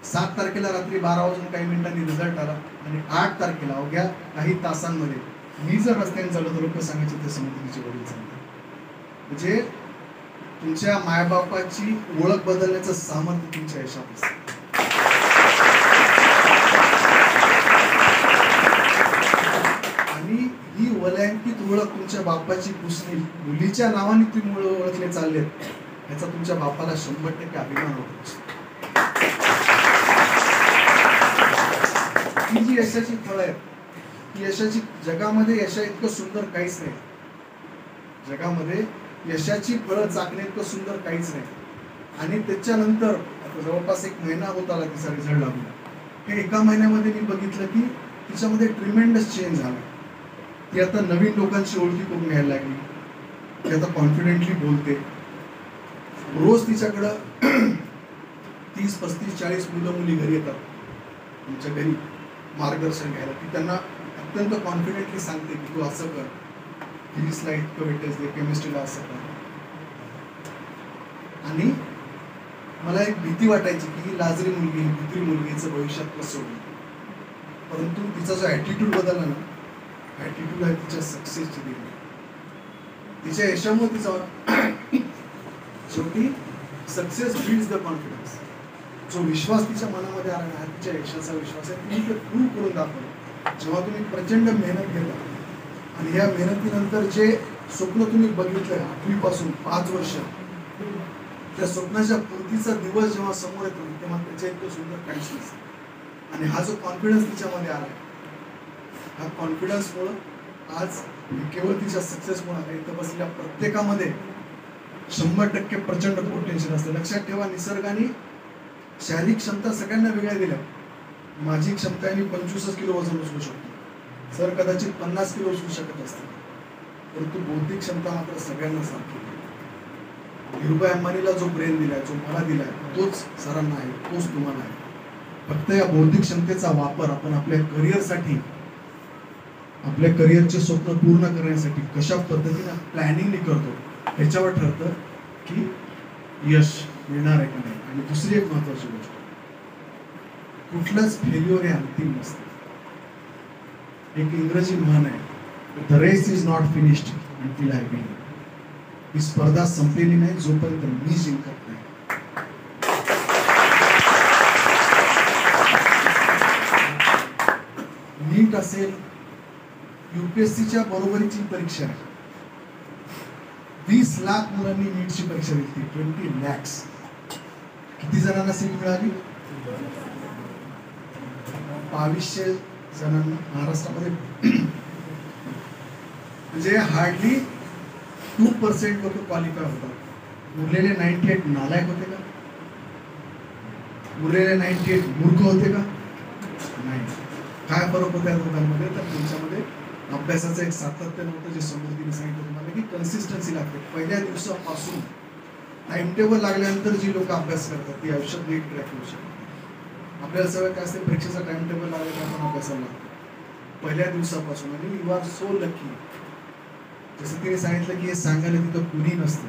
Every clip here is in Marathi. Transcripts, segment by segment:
7 तारखेला रात्री 12 वाजून काही मिनिटांनी रिझल्ट आला आणि 8 तारखेला अवघ्या काही तासांमध्ये मी जर रस्त्याने चाललो तर लोक सांगायचे ते समुद्रीचे वडील सांगतात. म्हणजे तुमच्या मायबापाची ओळख बदलण्याचं सामर्थ्य तुमच्या यशात असतं. आणि ही वलयांकित ओळख तुमच्या बापाची पुसणी मुलीच्या नावाने तुम्ही ओळखले चाललेत याचा तुमच्या बापाला 100% अभिमान होतो. ही जी यशाची फळं आहेत ही यशाची जगामध्ये यशा इतकं सुंदर काहीच नाही. जगामध्ये यशाची फळं चाकणे इतकं सुंदर काहीच नाही. आणि त्याच्यानंतर आता जवळपास 1 महिना होत आला तिचा रिझल्ट लागून. हे 1 महिन्यामध्ये मी बघितलं की तिच्यामध्ये ट्रिमेंडस चेंज झाला. ती आता नवीन लोकांची ओळखी करून घ्यायला लागली. ती आता कॉन्फिडेंटली बोलते. रोज तिच्याकडं 30, 35, 40 मुलं मुली घरी येतात तुमच्या घरी मार्गदर्शन घ्यायला. ती त्यांना अत्यंत कॉन्फिडेंटली सांगते की तू असं कर, फिजिक्सला इतकं वेटेज दे, केमिस्ट्रीला असं कर. आणि मला एक भीती वाटायची की ही लाजरी मुलगी, भित्री मुलगीचं भविष्यात कसं होईल. परंतु तिचा जो ॲटिट्यूड बदलला ना, ॲटिट्यूड आहे तिच्या सक्सेसची दिली. तिच्या यशामुळे तिचा शेवटी सक्सेस बिल्ड्स द कॉन्फिडन्स. जो विश्वास तिच्या मनामध्ये आला ना, तिच्या यशाचा विश्वास आहे. तुम्ही ते प्रूव्ह करून दाखवलं. जेव्हा तुम्ही प्रचंड मेहनत घेता आणि या मेहनतीनंतर जे स्वप्न तुम्ही बघितलं 8वी पासून 5 वर्ष, त्या स्वप्नाच्या पूर्तीचा दिवस जेव्हा समोर येतो तेव्हा त्याच्या इतकं सुंदर काहीच नसतं. आणि हा जो कॉन्फिडन्स तिच्यामध्ये आला, हा कॉन्फिडन्समुळं आज केवळ तिच्या सक्सेसमुळे आला. इथं बसलेल्या प्रत्येकामध्ये 100% प्रचंड पोटेन्शियल असतं. लक्षात ठेवा, निसर्गाने शारीरिक क्षमता सगळ्यांना वेगळ्या दिल्या. माझी क्षमता आहे, मी 25 किलो वजन उचलू शकतो. सर कदाचित 50 किलो उचलू शकत असते. परंतु बौद्धिक क्षमता मात्र सगळ्यांना सारखी. धीरूभाई अंबानीला जो ब्रेन दिलाय, जो मला दिलाय, तोच सरांना आहे, तोच तुम्हाला आहे. फक्त या बौद्धिक क्षमतेचा वापर आपण आपल्या करिअरसाठी, आपल्या करिअरचे स्वप्न पूर्ण करण्यासाठी कशा पद्धतीने प्लॅनिंग करतो याच्यावर ठरतं की यश मिळणार आहे की नाही. आणि दुसरी एक महत्वाची गोष्ट, कुठलंच फेल्युअर हे अंतिम नसतं. एक इंग्रजी म्हण आहे, the race is not finished until I win. ही स्पर्धा संपलेली नाही जोपर्यंत मी जिंकत नाही. नीट असेल, UPSCच्या बरोबरीची परीक्षा आहे. 20 लाख मुलांनी नीटची परीक्षा दिली. 20 lakhs. किती जणांना सीट मिळाली? 2200 जणांना महाराष्ट्रामध्ये. म्हणजे हार्डली 2% लोक क्वालिफाय होतात. उरलेले 98 नालायक होते का? उरलेले 98 मूर्ख होते का? नाही. काय फरक होता या दोघांमध्ये? तर तुमच्यामध्ये अभ्यासाचं एक सातत्य नव्हतं. जे समृद्धीने सांगितलं तुम्हाला की कन्सिस्टन्सी लागते. पहिल्या दिवसापासून टाइम टेबल लागल्यानंतर जी लोक अभ्यास करतात ती आयुष्यात नीट ट्रॅक होऊ शकतात. आपल्याला सगळं काय असते, परीक्षेचा टाइम टेबल लागला की आपण अभ्यासाला लागतो पहिल्या दिवसापासून. आणि यू आर सो लकी. जसं तिने सांगितलं की हे सांगायला तिथं कुणी नसतं.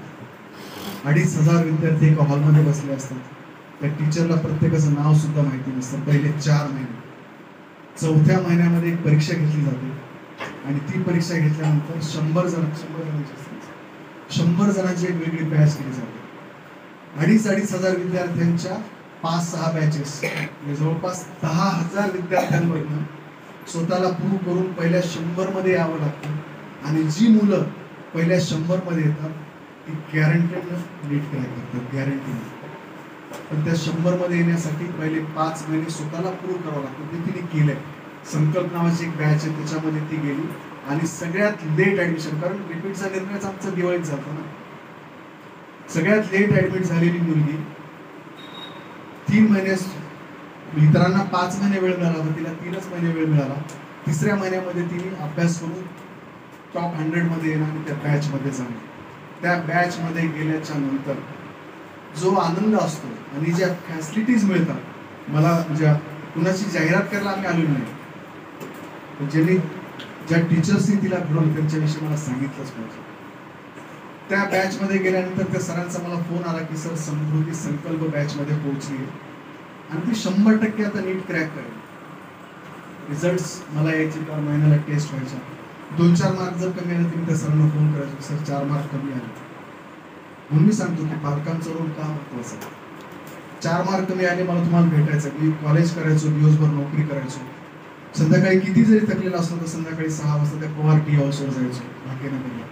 2500 विद्यार्थी एका हॉलमध्ये बसले असतात. त्या टीचरला प्रत्येकाचं नाव सुद्धा माहिती नसतं पहिले 4 महिने. 4थ्या महिन्यामध्ये एक परीक्षा घेतली जाते आणि ती परीक्षा घेतल्यानंतर 100 जणांची एक वेगळी बॅच केली जाते. 2,500 विद्यार्थ्यांच्या 5-6 बॅचेस, जवळपास 10,000 विद्यार्थ्यांमधून स्वतःला प्रूव्ह करून पहिल्या 100 मध्ये यावं लागतं. आणि जी मुलं पहिल्या 100 मध्ये येतात ती गॅरंटीनं नीट क्रॅक करतात, गॅरंटीनं. पण त्या 100 मध्ये येण्यासाठी पहिले 5 महिने स्वतःला प्रूव्ह करावं लागतं. ते तिने केलंय. संकल्प नावाची एक बॅच आहे, त्याच्यामध्ये ती गेली आणि सगळ्यात लेट ऍडमिशन, कारण रिपीटचा निर्णयच आमचा दिवाळीत झाला ना. सगळ्यात लेट ऍडमिट झालेली मुलगी 3 महिने, इतरांना 5 महिने वेळ मिळाला होता, तिला 3च महिने वेळ मिळाला. 3ऱ्या महिन्यामध्ये तिने अभ्यास करून टॉप 100 मध्ये येणं आणि त्या बॅच मध्ये जाणं. त्या बॅच मध्ये गेल्याच्या नंतर जो आनंद असतो आणि ज्या फॅसिलिटीज मिळतात, मला म्हणजे कुणाची जाहिरात करायला आम्ही आलो नाही, ज्यांनी ज्या टीचर्सनी तिला घडवलं त्यांच्याविषयी मला सांगितलंच पाहिजे. त्या बॅच मध्ये गेल्यानंतर त्या सरांचा मला फोन आला की सर समृद्धी संकल्प बॅच मध्ये पोहोचली आणि ती 100% आता नीट क्रॅक करेल. रिझल्ट मला यायचे, 4 महिन्याला टेस्ट व्हायच्या. 2-4 मार्क जर कमी आले तर मी त्या सरांना फोन करायचो, सर 4 मार्क कमी आले. म्हणून मी सांगतो की पालकांचा रोल का महत्वाचा आहे. 4 मार्क कमी आले, मला तुम्हाला भेटायचं. मी कॉलेज करायचो, दिवसभर नोकरी करायचो. संध्याकाळी किती जरी थकलेला असलो तर संध्याकाळी 6 वाजता त्या पवार टी हाऊसवर जायचो भाग्यनगरला.